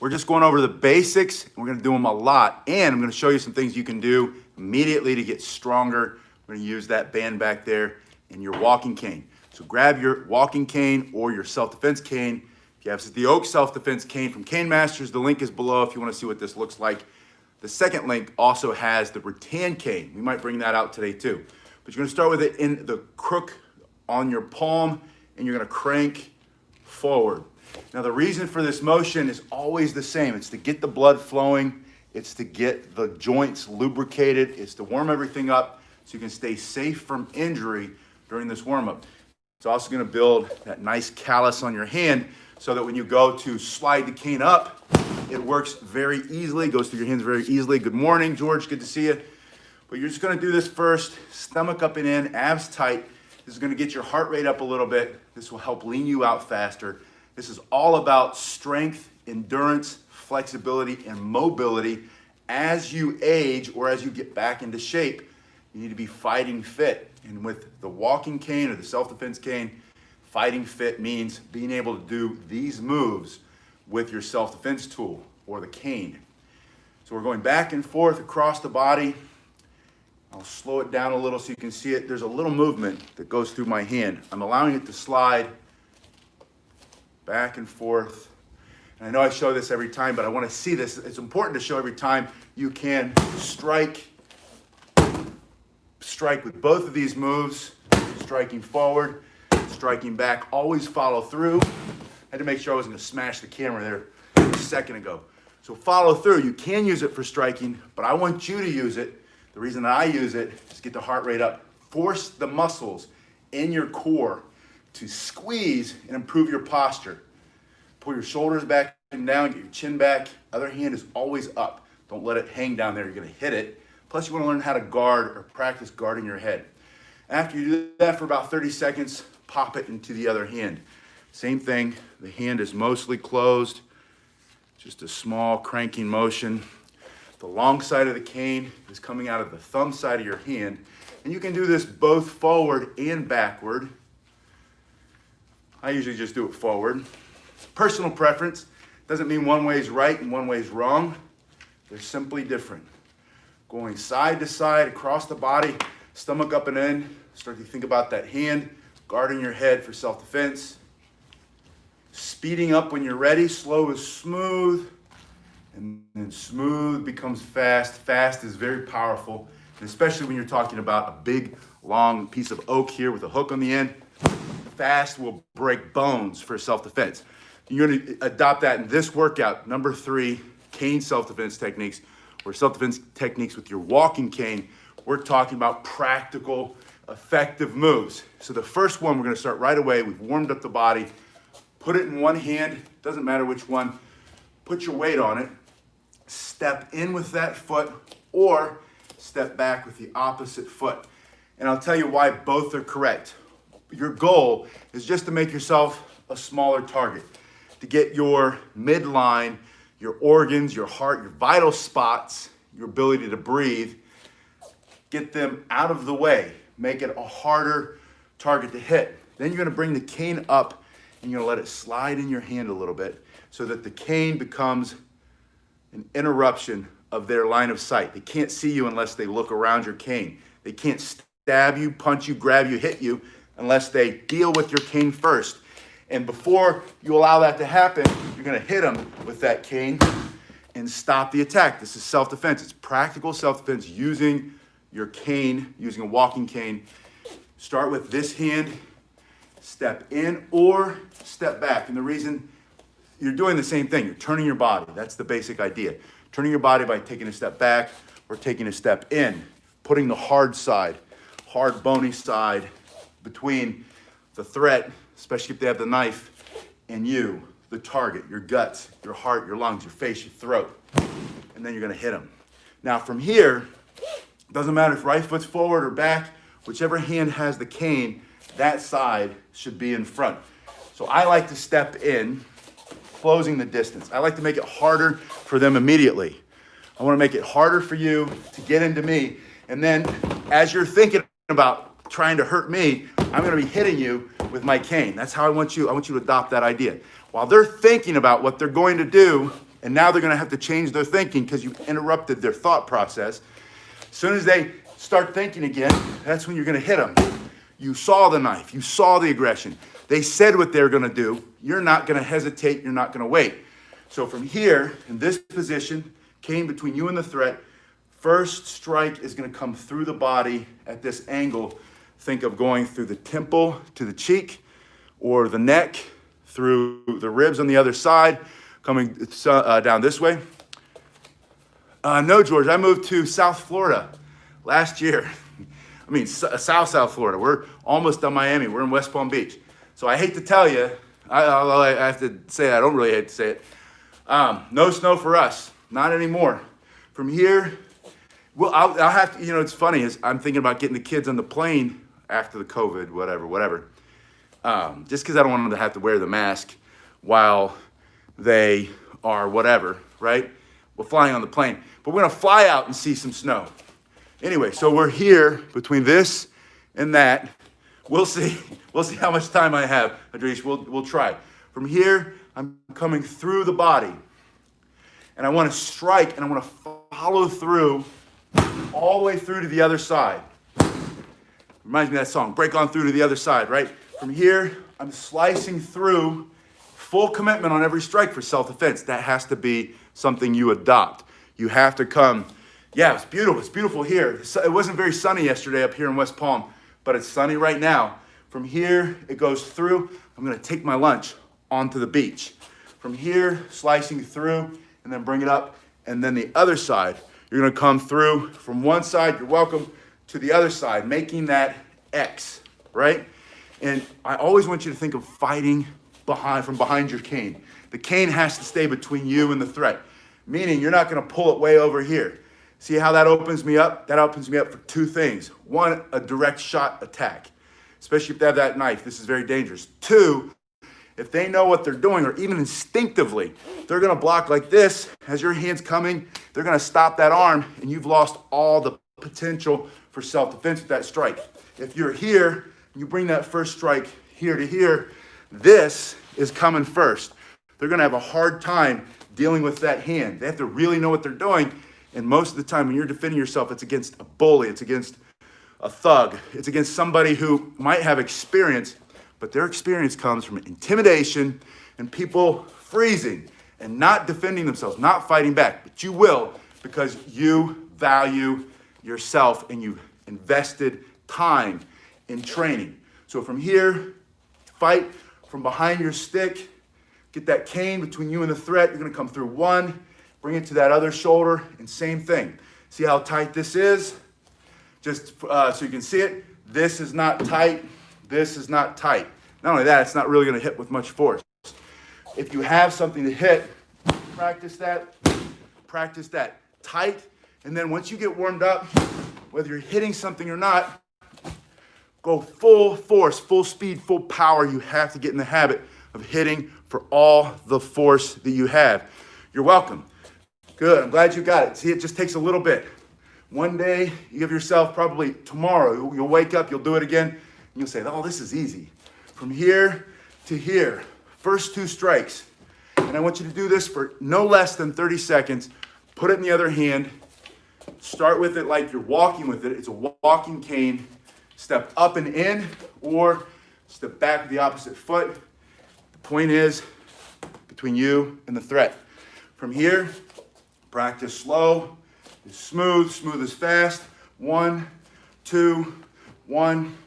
We're just going over the basics. We're gonna do them a lot, and I'm gonna show you some things you can do immediately to get stronger. We're gonna use that band back there and your walking cane. So grab your walking cane or your self-defense cane. If you have the Oak self-defense cane from Cane Masters, the link is below if you wanna see what this looks like. The second link also has the rattan cane. We might bring that out today too. But you're gonna start with it in the crook on your palm, and you're gonna crank forward. Now the reason for this motion is always the same. It's to get the blood flowing. It's to get the joints lubricated. It's to warm everything up so you can stay safe from injury during this warm-up. It's also gonna build that nice callus on your hand so that when you go to slide the cane up, it works very easily, goes through your hands very easily. Good morning, George, good to see you. But you're just gonna do this first, stomach up and in, abs tight. This is gonna get your heart rate up a little bit. This will help lean you out faster. This is all about strength, endurance, flexibility, and mobility. As you age or as you get back into shape, you need to be fighting fit. And with the walking cane or the self-defense cane, fighting fit means being able to do these moves with your self-defense tool or the cane. So we're going back and forth across the body. I'll slow it down a little so you can see it. There's a little movement that goes through my hand. I'm allowing it to slide back and forth. And I know I show this every time, but I want to see this. It's important to show every time. You can strike with both of these moves, striking forward, striking back. Always follow through. I had to make sure I wasn't going to smash the camera there a second ago. So follow through. You can use it for striking, but I want you to use it. The reason I use it is to get the heart rate up. Force the muscles in your core to squeeze and improve your posture. Pull your shoulders back and down, get your chin back. Other hand is always up. Don't let it hang down there. You're going to hit it. Plus, you want to learn how to guard or practice guarding your head. After you do that for about 30 seconds, pop it into the other hand. Same thing. The hand is mostly closed. Just a small cranking motion. The long side of the cane is coming out of the thumb side of your hand. And you can do this both forward and backward. I usually just do it forward. Personal preference. Doesn't mean one way is right and one way is wrong. They're simply different. Going side to side across the body, stomach up and in. Start to think about that hand, guarding your head for self-defense. Speeding up when you're ready. Slow is smooth. And then smooth becomes fast. Fast is very powerful, and especially when you're talking about a big, long piece of oak here with a hook on the end. Fast will break bones for self-defense. You're going to adopt that in this workout. Number 3, cane self-defense techniques, or self-defense techniques with your walking cane. We're talking about practical, effective moves. So the first one, we're going to start right away. We've warmed up the body. Put it in one hand. Doesn't matter which one. Put your weight on it. Step in with that foot or step back with the opposite foot. And I'll tell you why both are correct. Your goal is just to make yourself a smaller target, to get your midline, your organs, your heart, your vital spots, your ability to breathe, get them out of the way, make it a harder target to hit. Then you're going to bring the cane up and you're going to let it slide in your hand a little bit so that the cane becomes an interruption of their line of sight. They can't see you unless they look around your cane. They can't stab you, punch you, grab you, hit you unless they deal with your cane first. And before you allow that to happen, you're going to hit them with that cane and stop the attack. This is self-defense. It's practical self-defense using your cane, using a walking cane. Start with this hand, step in or step back. And the reason you're doing the same thing, you're turning your body. That's the basic idea. Turning your body by taking a step back or taking a step in, putting the hard side, hard bony side between the threat, especially if they have the knife, and you, the target, your guts, your heart, your lungs, your face, your throat. And then you're gonna hit them. Now from here, doesn't matter if right foot's forward or back, whichever hand has the cane, that side should be in front. So I like to step in, closing the distance. I like to make it harder for them immediately. I want to make it harder for you to get into me. And then as you're thinking about trying to hurt me, I'm going to be hitting you with my cane. That's how I want you to adopt that idea. While they're thinking about what they're going to do, And now they're gonna have to change their thinking because you interrupted their thought process. As soon as they start thinking again, that's when you're gonna hit them. You saw the knife, you saw the aggression. They said what they're gonna do. You're not gonna hesitate, you're not gonna wait. So from here, in this position, cane between you and the threat, first strike is gonna come through the body at this angle. Think of going through the temple to the cheek, or the neck, through the ribs on the other side, coming down this way. No, George, I moved to South Florida last year. I mean, South Florida. We're almost done Miami. We're in West Palm Beach. So I hate to tell you, I have to say it, I don't really hate to say it. No snow for us, not anymore. From here, well, I'll have to, it's funny, is I'm thinking about getting the kids on the plane after the COVID, whatever. Just because I don't want them to have to wear the mask while they are whatever, right? We're flying on the plane. But we're gonna fly out and see some snow. Anyway, so we're here between this and that. We'll see. We'll see how much time I have, Adrish. We'll try. From here, I'm coming through the body. And I want to strike and I want to follow through all the way through to the other side. Reminds me of that song, Break On Through to the Other Side, right? From here, I'm slicing through, full commitment on every strike for self-defense. That has to be something you adopt. You have to come. Yeah, it's beautiful. It's beautiful here. It wasn't very sunny yesterday up here in West Palm, but it's sunny right now. From here, it goes through. I'm gonna take my lunch onto the beach. From here, slicing through, and then bring it up, and then the other side. You're gonna come through from one side, you're welcome, to the other side, making that X, right? And I always want you to think of fighting from behind your cane. The cane has to stay between you and the threat, meaning you're not gonna pull it way over here. See how that opens me up? That opens me up for two things. One, a direct shot attack, especially if they have that knife. This is very dangerous. Two, if they know what they're doing, or even instinctively, they're gonna block like this. As your hand's coming, they're gonna stop that arm, and you've lost all the potential for self-defense with that strike. If you're here, and you bring that first strike here to here, this is coming first. They're gonna have a hard time dealing with that hand. They have to really know what they're doing. And most of the time when you're defending yourself, it's against a bully, it's against a thug, it's against somebody who might have experience, but their experience comes from intimidation and people freezing and not defending themselves, not fighting back. But you will, because you value yourself and you invested time in training. So from here, fight from behind your stick, get that cane between you and the threat. You're gonna come through one, bring it to that other shoulder, and same thing. See how tight this is? Just so you can see it, this is not tight, this is not tight. Not only that, it's not really gonna hit with much force. If you have something to hit, practice that, tight, and then once you get warmed up, whether you're hitting something or not, go full force, full speed, full power. You have to get in the habit of hitting for all the force that you have. You're welcome. Good, I'm glad you got it. See, it just takes a little bit. One day, you give yourself, probably tomorrow, you'll wake up, you'll do it again, and you'll say, oh, this is easy. From here to here, first two strikes. And I want you to do this for no less than 30 seconds. Put it in the other hand. Start with it like you're walking with it. It's a walking cane. Step up and in, or step back with the opposite foot. The point is, between you and the threat. From here, practice slow, smooth as fast. 1, 2, 1,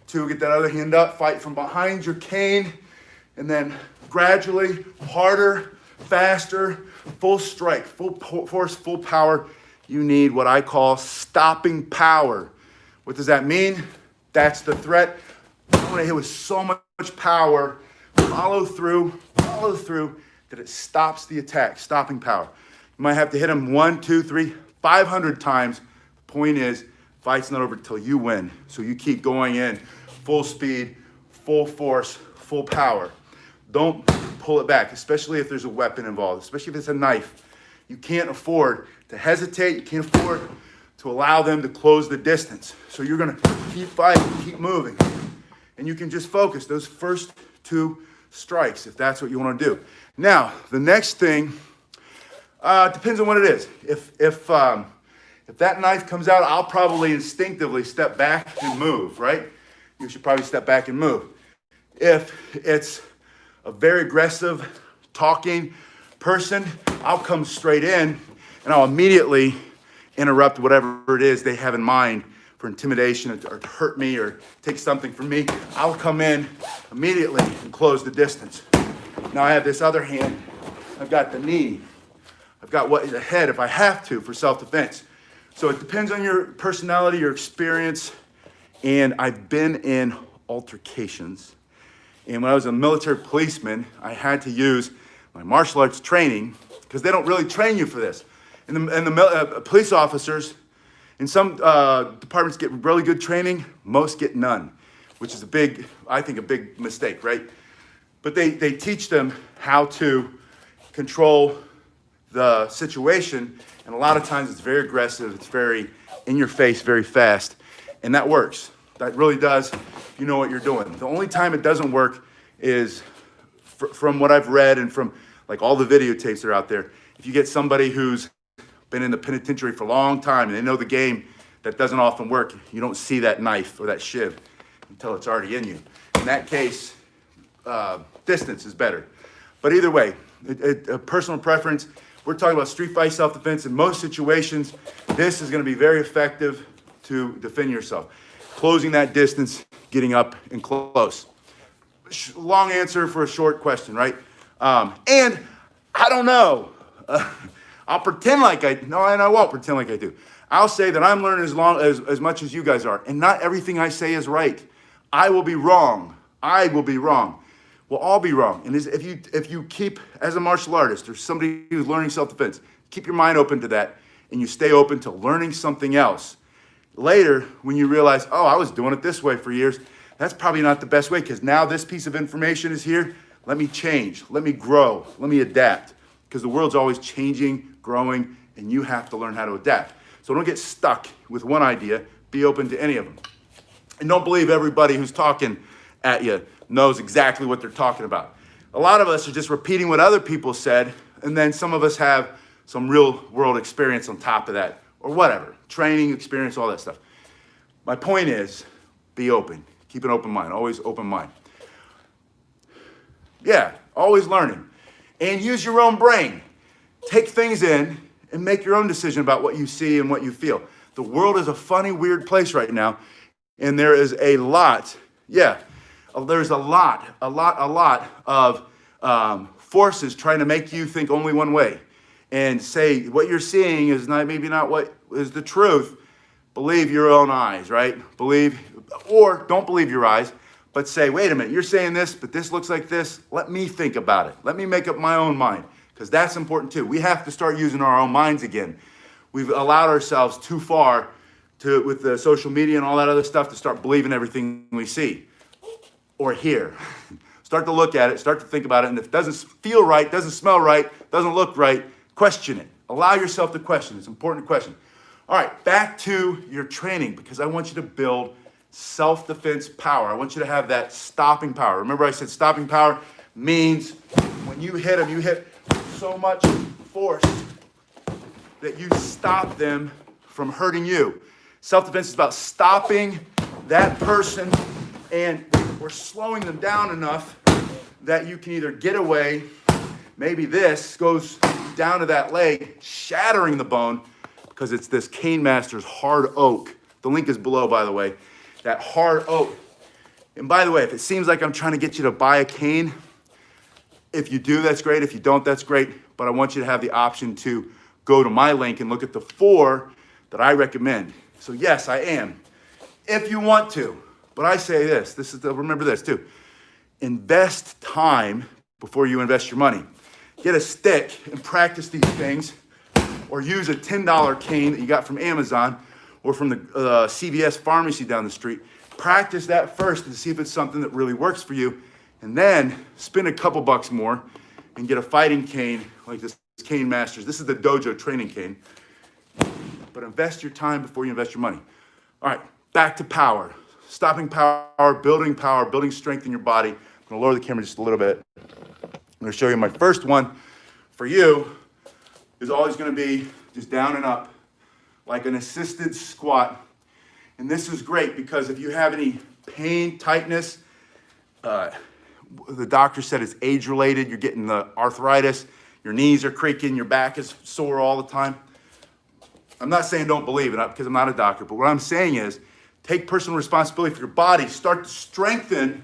2. Get that other hand up, fight from behind your cane, and then gradually, harder, faster, full strike, full force, full power. You need what I call stopping power. What does that mean? That's the threat. I want to hit with so much power, follow through, that it stops the attack, stopping power. You might have to hit him 1, 2, 3, 500 times. The point is, fight's not over till you win. So you keep going in, full speed, full force, full power. Don't pull it back, especially if there's a weapon involved, especially if it's a knife. You can't afford to hesitate. You can't afford to allow them to close the distance. So you're gonna keep fighting, keep moving. And you can just focus those first two strikes if that's what you wanna do. Now, the next thing Depends on what it is. If that knife comes out, I'll probably instinctively step back and move, right? You should probably step back and move. If it's a very aggressive talking person, I'll come straight in and I'll immediately interrupt whatever it is they have in mind for intimidation or to hurt me or take something from me. I'll come in immediately and close the distance. Now I have this other hand. I've got the knee. I've got the head if I have to for self-defense. So it depends on your personality, your experience, and I've been in altercations. And when I was a military policeman, I had to use my martial arts training because they don't really train you for this. And the police officers in some departments get really good training, most get none, which is I think a big mistake, right? But they teach them how to control the situation, and a lot of times it's very aggressive, it's very in your face, very fast, and that works. That really does, if you know what you're doing. The only time it doesn't work is, from what I've read and from like all the videotapes that are out there, if you get somebody who's been in the penitentiary for a long time and they know the game, that doesn't often work. You don't see that knife or that shiv until it's already in you. In that case, distance is better. But either way, a personal preference. We're talking about street fight self-defense. In most situations, this is going to be very effective to defend yourself. Closing that distance, getting up and close. Long answer for a short question, right? And I don't know. I'll pretend like and I won't pretend like I do. I'll say that I'm learning as much as you guys are, and not everything I say is right. I will be wrong. We'll all be wrong. And if you keep, as a martial artist or somebody who's learning self-defense, keep your mind open to that, and you stay open to learning something else. Later, when you realize, oh, I was doing it this way for years, that's probably not the best way, because now this piece of information is here. Let me change, let me grow, let me adapt, because the world's always changing, growing, and you have to learn how to adapt. So don't get stuck with one idea, be open to any of them. And don't believe everybody who's talking at you knows exactly what they're talking about. A lot of us are just repeating what other people said, and then some of us have some real world experience on top of that, or whatever, training, experience, all that stuff. My point is, be open. Keep an open mind, always open mind. Yeah, always learning. And use your own brain. Take things in and make your own decision about what you see and what you feel. The world is a funny, weird place right now, and there is a lot, there's a lot of forces trying to make you think only one way and say what you're seeing is maybe not what is the truth. Believe your own eyes, right? Or don't believe your eyes, but say, wait a minute, you're saying this, but this looks like this. Let me think about it. Let me make up my own mind, because that's important too. We have to start using our own minds again. We've allowed ourselves too far with the social media and all that other stuff to start believing everything we see or hear. Start to look at it, start to think about it, and if it doesn't feel right, doesn't smell right, doesn't look right, question it. Allow yourself to question. It's important to question. All right, back to your training, because I want you to build self-defense power. I want you to have that stopping power. Remember I said stopping power means when you hit them, you hit so much force that you stop them from hurting you. Self-defense is about stopping that person, and we're slowing them down enough that you can either get away, maybe this goes down to that leg, shattering the bone, because it's this Cane Masters hard oak. The link is below, by the way. That hard oak. And by the way, if it seems like I'm trying to get you to buy a cane, if you do, that's great. If you don't, that's great. But I want you to have the option to go to my link and look at the 4 that I recommend. So yes, I am. If you want to. But I say this, remember this too. Invest time before you invest your money. Get a stick and practice these things, or use a $10 cane that you got from Amazon or from the CVS pharmacy down the street. Practice that first and see if it's something that really works for you. And then spend a couple bucks more and get a fighting cane like this Cane Masters. This is the Dojo training cane. But invest your time before you invest your money. All right, back to power. Stopping power, building strength in your body. I'm gonna lower the camera just a little bit. I'm gonna show you my first one for you. is always going to be just down and up, like an assisted squat. And this is great because if you have any pain, tightness, the doctor said it's age-related, you're getting the arthritis, your knees are creaking, your back is sore all the time. I'm not saying don't believe it because I'm not a doctor, but what I'm saying is take personal responsibility for your body, start to strengthen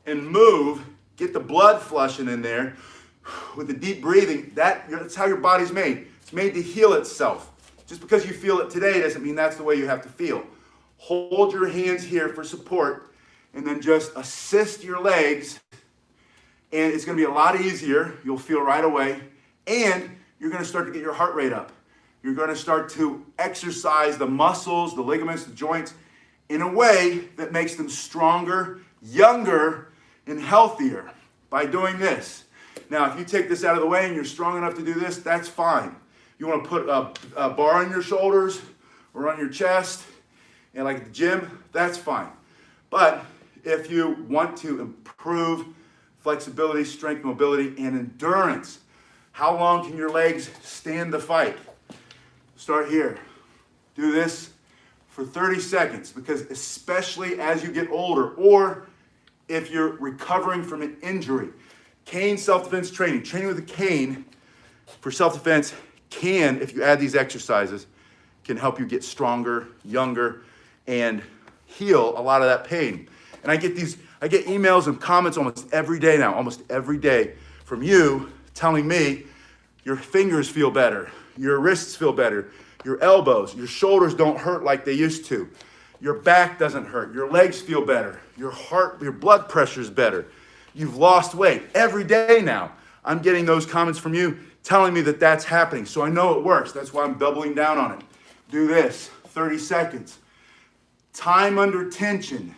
and move, get the blood flushing in there with the deep breathing. That's how your body's made. It's made to heal itself. Just because you feel it today doesn't mean that's the way you have to feel. Hold your hands here for support and then just assist your legs, and it's going to be a lot easier. You'll feel right away, and you're going to start to get your heart rate up. You're going to start to exercise the muscles, the ligaments, the joints in a way that makes them stronger, younger, and healthier by doing this. Now, if you take this out of the way and you're strong enough to do this, that's fine. You want to put a bar on your shoulders or on your chest, and like at the gym, that's fine. But if you want to improve flexibility, strength, mobility, and endurance, how long can your legs stand the fight? Start here. Do this for 30 seconds because especially as you get older or if you're recovering from an injury, cane self-defense training with a cane for self-defense can, if you add these exercises, can help you get stronger, younger, and heal a lot of that pain. And I get emails and comments almost every day now, almost every day from you telling me your fingers feel better, your wrists feel better, your elbows, your shoulders don't hurt like they used to, your back doesn't hurt, your legs feel better, your heart, your blood pressure is better, you've lost weight. Every day now, I'm getting those comments from you telling me that that's happening. So I know it works. That's why I'm doubling down on it. Do this, 30 seconds. Time under tension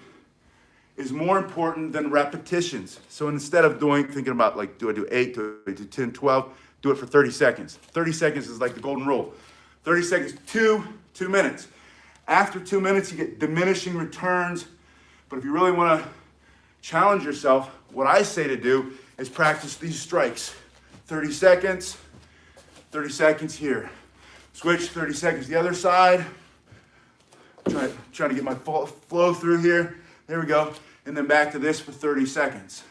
is more important than repetitions. So instead of thinking about like, do I do 8, do I do 10, 12, do it for 30 seconds. 30 seconds is like the golden rule. 30 seconds, 2 minutes. After 2 minutes, you get diminishing returns. But if you really want to challenge yourself, what I say to do is practice these strikes. 30 seconds here. Switch, 30 seconds the other side. Trying to get my flow through here. There we go. And then back to this for 30 seconds.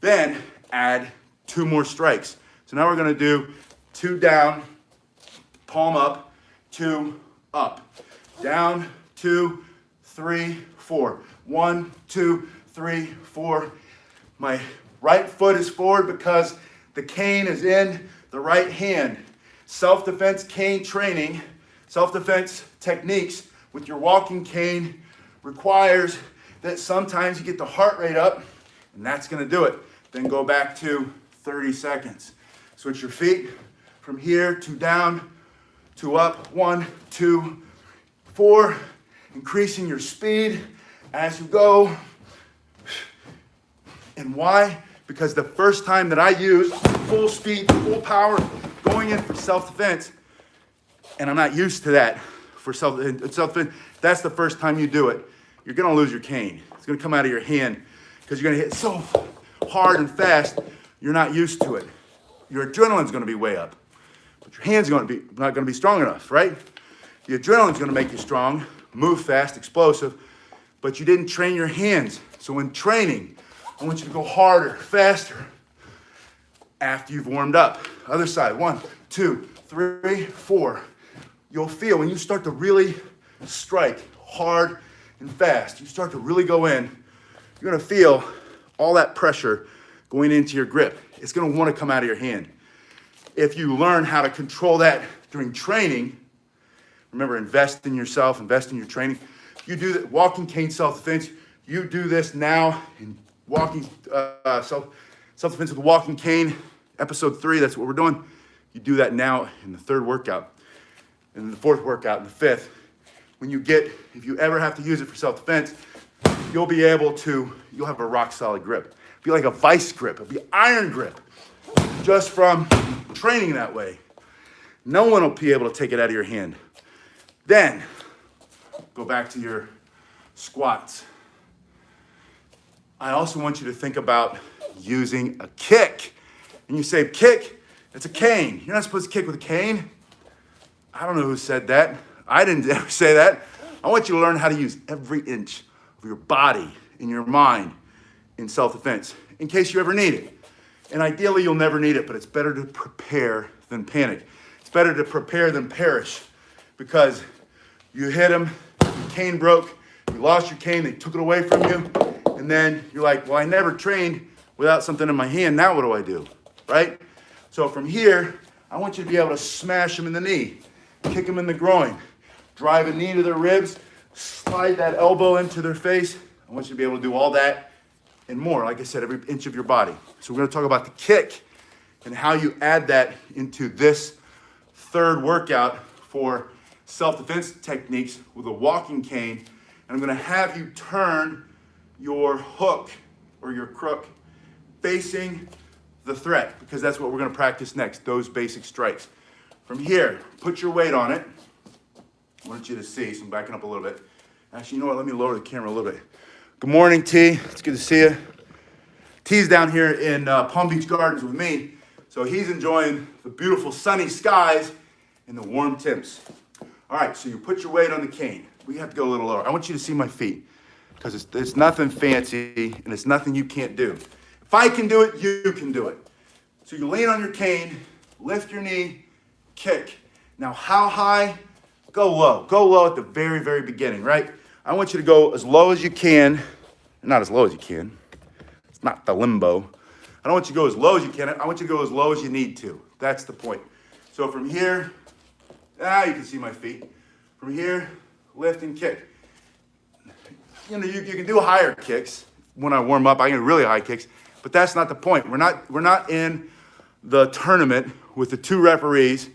Then add 2 more strikes. So now we're going to do 2 down, palm up, 2 up. Down, 2, 3, 4. 1, 2, 3, 4. My right foot is forward because the cane is in the right hand. Self-defense cane training, self-defense techniques with your walking cane requires that sometimes you get the heart rate up, and that's going to do it. Then go back to 30 seconds. Switch your feet from here to down to up. 1, 2, 4. Increasing your speed as you go. And why? Because the first time that I used full speed, full power, going in for self-defense, and I'm not used to that for self-defense, that's the first time you do it, you're going to lose your cane. It's going to come out of your hand because you're going to hit so hard and fast, you're not used to it. Your adrenaline's going to be way up, but your hand's not going to be strong enough, right? The adrenaline's going to make you strong, move fast, explosive, but you didn't train your hands. So when training, I want you to go harder, faster after you've warmed up. Other side, 1, 2, 3, 4. You'll feel when you start to really strike hard and fast, you start to really go in, you're gonna feel all that pressure going into your grip. It's gonna wanna come out of your hand. If you learn how to control that during training, remember, invest in yourself, invest in your training. You do that, walking cane self-defense, you do this now in walking self-defense with the walking cane, episode 3, that's what we're doing. You do that now in the 3rd workout, and the 4th workout, and the 5th. If you ever have to use it for self-defense, you'll have a rock solid grip. It'll be like a vice grip, it'll be iron grip, just from training that way. No one will be able to take it out of your hand. Then, go back to your squats. I also want you to think about using a kick. And you say, kick, It's a cane. You're not supposed to kick with a cane. I don't know who said that. I didn't ever say that. I want you to learn how to use every inch of your body and your mind in self-defense in case you ever need it. And ideally, you'll never need it, but it's better to prepare than panic. It's better to prepare than perish, because you hit him, your cane broke, you lost your cane, they took it away from you, and then you're like, well, I never trained without something in my hand, now what do I do, right? So from here, I want you to be able to smash them in the knee, kick them in the groin, drive a knee to their ribs, slide that elbow into their face. I want you to be able to do all that and more, like I said, every inch of your body. So we're gonna talk about the kick and how you add that into this third workout for self-defense techniques with a walking cane. And I'm gonna have you turn your hook or your crook facing the threat, because that's what we're gonna practice next, those basic strikes. From here, put your weight on it. I want you to see, so I'm backing up a little bit. Actually, you know what, let me lower the camera a little bit. Good morning, T, it's good to see you. T's down here in Palm Beach Gardens with me, so he's enjoying the beautiful sunny skies and the warm temps. All right, so you put your weight on the cane. We have to go a little lower. I want you to see my feet, because it's nothing fancy and it's nothing you can't do. If I can do it, you can do it. So you lean on your cane, lift your knee, kick. Now how high? Go low. Go low at the very, very beginning, right? I want you to go as low as you can. Not as low as you can. It's not the limbo. I don't want you to go as low as you can. I want you to go as low as you need to. That's the point. So from here, you can see my feet. From here, lift and kick. You know, you can do higher kicks. When I warm up, I can do really high kicks, but that's not the point. We're not in the tournament with the two referees.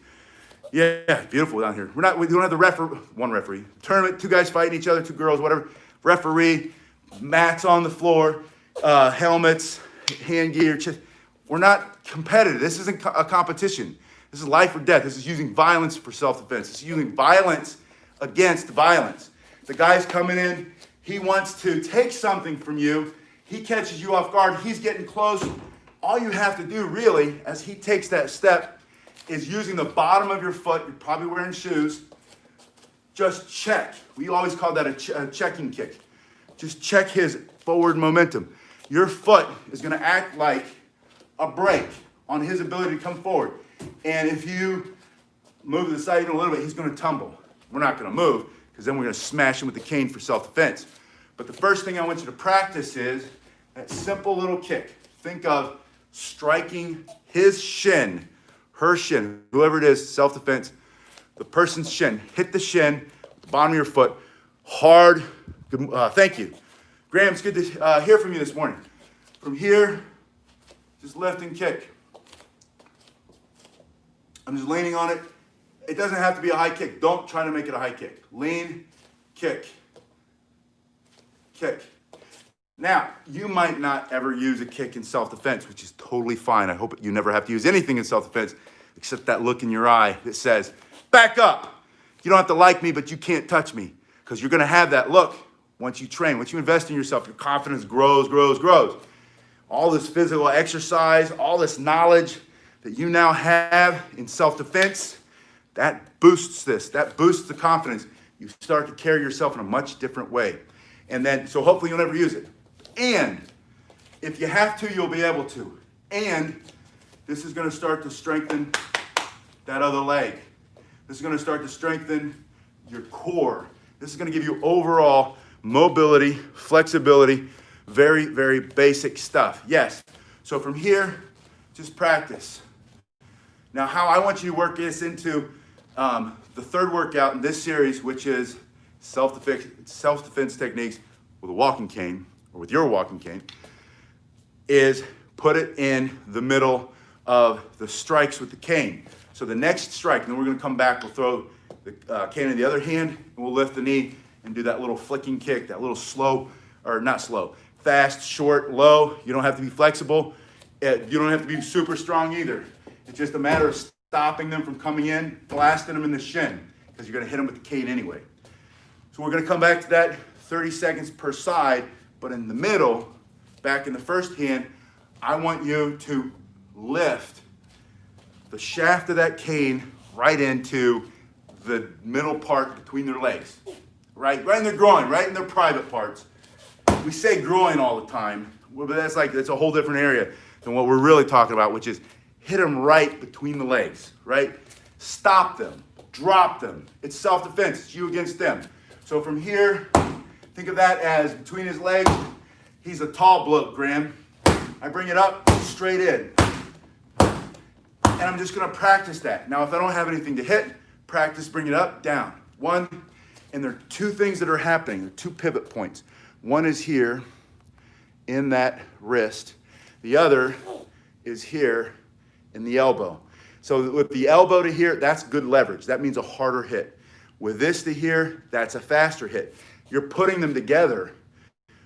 Yeah, beautiful down here. We don't have the one referee. Tournament, two guys fighting each other, two girls, whatever. Referee, mats on the floor, helmets, hand gear. We're not competitive. This isn't a competition. This is life or death. This is using violence for self-defense. This is using violence against violence. The guy's coming in. He wants to take something from you. He catches you off guard. He's getting close. All you have to do really, as he takes that step, is using the bottom of your foot. You're probably wearing shoes. Just check. We always call that a checking kick. Just check his forward momentum. Your foot is going to act like a brake on his ability to come forward. And if you move to the side even a little bit, he's going to tumble. We're not going to move, because then we're going to smash him with the cane for self-defense. But the first thing I want you to practice is that simple little kick. Think of striking his shin, her shin, whoever it is, self-defense, the person's shin. Hit the shin, the bottom of your foot, hard. Thank you. Graham, it's good to hear from you this morning. From here, just lift and kick. I'm just leaning on it. It doesn't have to be a high kick. Don't try to make it a high kick. Lean, kick, kick. Now, you might not ever use a kick in self-defense, which is totally fine. I hope you never have to use anything in self-defense except that look in your eye that says, back up. You don't have to like me, but you can't touch me, because you're going to have that look once you train. Once you invest in yourself, your confidence grows, grows, grows. All this physical exercise, all this knowledge that you now have in self-defense, that boosts this. That boosts the confidence. You start to carry yourself in a much different way. And then, so hopefully you'll never use it. And if you have to, you'll be able to. And this is going to start to strengthen that other leg. This is going to start to strengthen your core. This is going to give you overall mobility, flexibility, very, very basic stuff. Yes. So from here, just practice. Now, how I want you to work this into the third workout in this series, which is self-defense techniques with a walking cane, or with your walking cane, is put it in the middle of the strikes with the cane. So the next strike, and then we're going to come back, we'll throw the cane in the other hand, and we'll lift the knee and do that little flicking kick, that little slow, or not slow, fast, short, low. You don't have to be flexible. You don't have to be super strong either. It's just a matter of stopping them from coming in, blasting them in the shin, because you're going to hit them with the cane anyway. So we're going to come back to that 30 seconds per side, but in the middle, back in the first hand, I want you to lift the shaft of that cane right into the middle part between their legs. Right in their groin, right in their private parts. We say groin all the time, but that's a whole different area than what we're really talking about, which is hit them right between the legs, right? Stop them, drop them. It's self-defense, it's you against them. So from here, think of that as between his legs. He's a tall bloke, Graham. I bring it up, straight in. And I'm just gonna practice that. Now, if I don't have anything to hit, practice, bring it up, down. One, and there are two things that are happening. There are two pivot points. One is here in that wrist. The other is here in the elbow. So with the elbow to here, that's good leverage. That means a harder hit. With this to here, that's a faster hit. You're putting them together,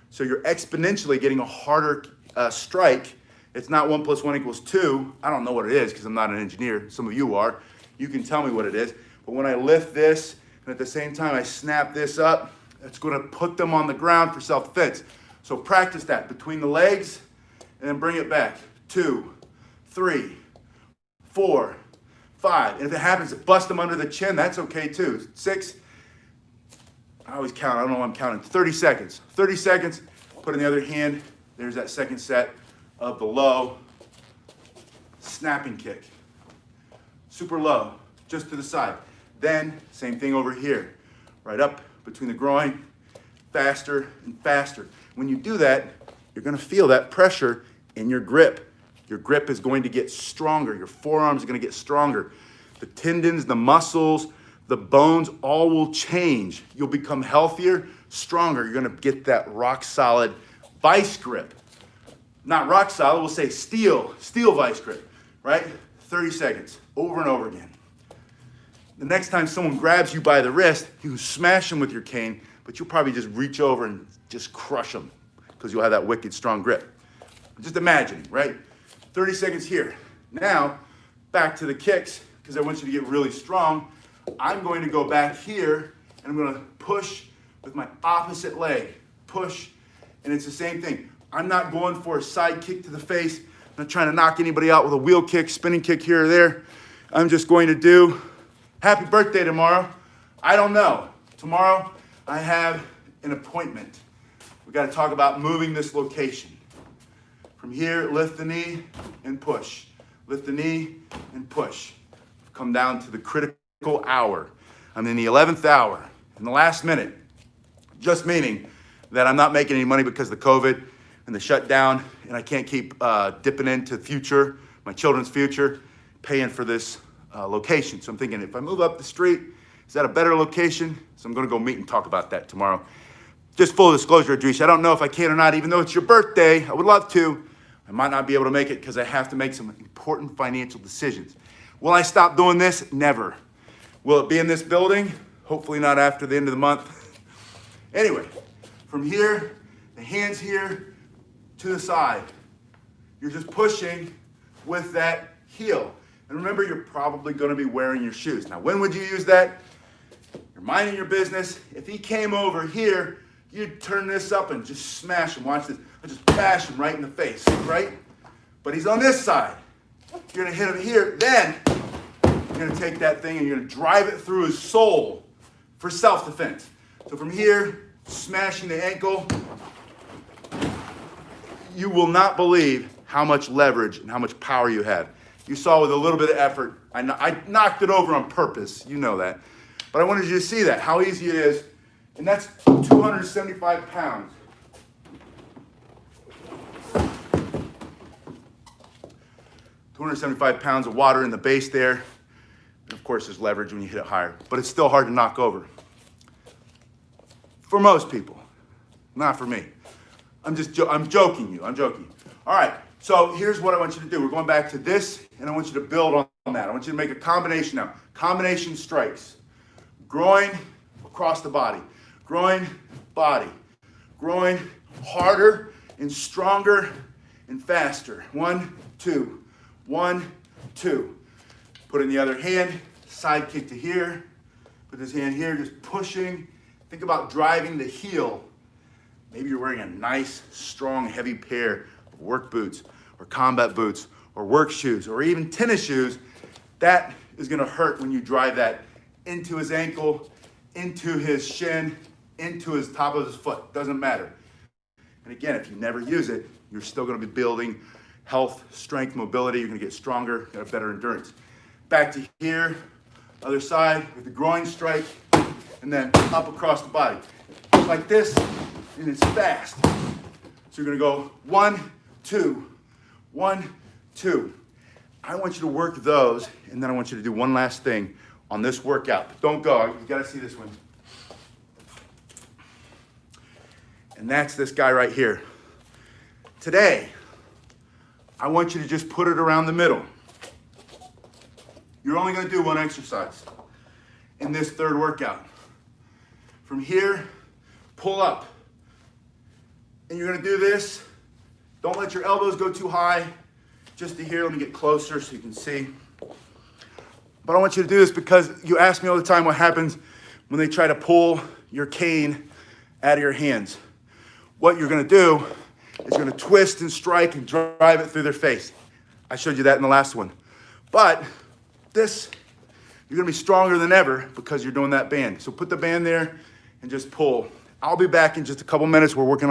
so you're exponentially getting a harder strike. It's not 1 + 1 = 2. I don't know what it is because I'm not an engineer. Some of you are. You can tell me what it is. But when I lift this, and at the same time I snap this up, it's going to put them on the ground for self-defense. So practice that between the legs, and then bring it back. 2, 3, 4, 5. And if it happens to bust them under the chin, that's okay too. 6. I always count. I don't know why I'm counting. 30 seconds. 30 seconds. Put in the other hand. There's that second set of the low snapping kick. Super low, just to the side. Then, same thing over here. Right up between the groin, faster and faster. When you do that, you're gonna feel that pressure in your grip. Your grip is going to get stronger. Your forearms are gonna get stronger. The tendons, the muscles, the bones, all will change. You'll become healthier, stronger. You're gonna get that rock solid vice grip. Not rock solid, we'll say steel vice grip, right? 30 seconds, over and over again. The next time someone grabs you by the wrist, you smash them with your cane, but you'll probably just reach over and just crush them because you'll have that wicked strong grip. Just imagine, right? 30 seconds here. Now, back to the kicks, because I want you to get really strong. I'm going to go back here, and I'm gonna push with my opposite leg. Push, and it's the same thing. I'm not going for a side kick to the face. I'm not trying to knock anybody out with a wheel kick, spinning kick here or there. I'm just going to do, happy birthday tomorrow. I don't know. Tomorrow, I have an appointment. We gotta talk about moving this location. From here, lift the knee and push. Lift the knee and push. Come down to the critical hour. I'm in the 11th hour, in the last minute. Just meaning that I'm not making any money because of the COVID and the shutdown, and I can't keep dipping into future, my children's future, paying for this location. So I'm thinking, if I move up the street, is that a better location? So I'm gonna go meet and talk about that tomorrow. Just full disclosure, Adrish, I don't know if I can or not, even though it's your birthday. I would love to. I might not be able to make it because I have to make some important financial decisions. Will I stop doing this? Never. Will it be in this building? Hopefully not after the end of the month. Anyway, from here, the hands here to the side. You're just pushing with that heel. And remember, you're probably gonna be wearing your shoes. Now, when would you use that? You're minding your business. If he came over here, you'd turn this up and just smash him. Watch this. I just bash him right in the face, right? But he's on this side. You're gonna hit him here. Then you're gonna take that thing and you're gonna drive it through his soul for self-defense. So from here, smashing the ankle, you will not believe how much leverage and how much power you have. You saw with a little bit of effort, I knocked it over on purpose, you know that. But I wanted you to see that, how easy it is. And that's 275 pounds. 275 pounds of water in the base there. And of course, there's leverage when you hit it higher, but it's still hard to knock over. For most people, not for me. I'm joking you. All right, so here's what I want you to do. We're going back to this, and I want you to build on that. I want you to make a combination now. Combination strikes. Groin across the body. Groin, body. Groin, harder and stronger and faster. 1, 2. 1, 2. Put in the other hand, side kick to here. Put this hand here, just pushing. Think about driving the heel. Maybe you're wearing a nice, strong, heavy pair of work boots or combat boots or work shoes or even tennis shoes. That is gonna hurt when you drive that into his ankle, into his shin, into his top of his foot, doesn't matter. And again, if you never use it, you're still gonna be building health, strength, mobility, you're gonna get stronger, get a better endurance. Back to here, other side with the groin strike, and then up across the body. Like this, and it's fast. So you're gonna go 1, 2, 1, 2. I want you to work those, and then I want you to do one last thing on this workout. Don't go, you gotta see this one. And that's this guy right here. Today, I want you to just put it around the middle. You're only gonna do one exercise in this third workout. From here, pull up. And you're gonna do this. Don't let your elbows go too high. Just to here, let me get closer so you can see. But I want you to do this because you ask me all the time what happens when they try to pull your cane out of your hands. What you're gonna do is you're gonna twist and strike and drive it through their face. I showed you that in the last one. But this, you're gonna be stronger than ever because you're doing that band. So put the band there and just pull. I'll be back in just a couple minutes. We're working on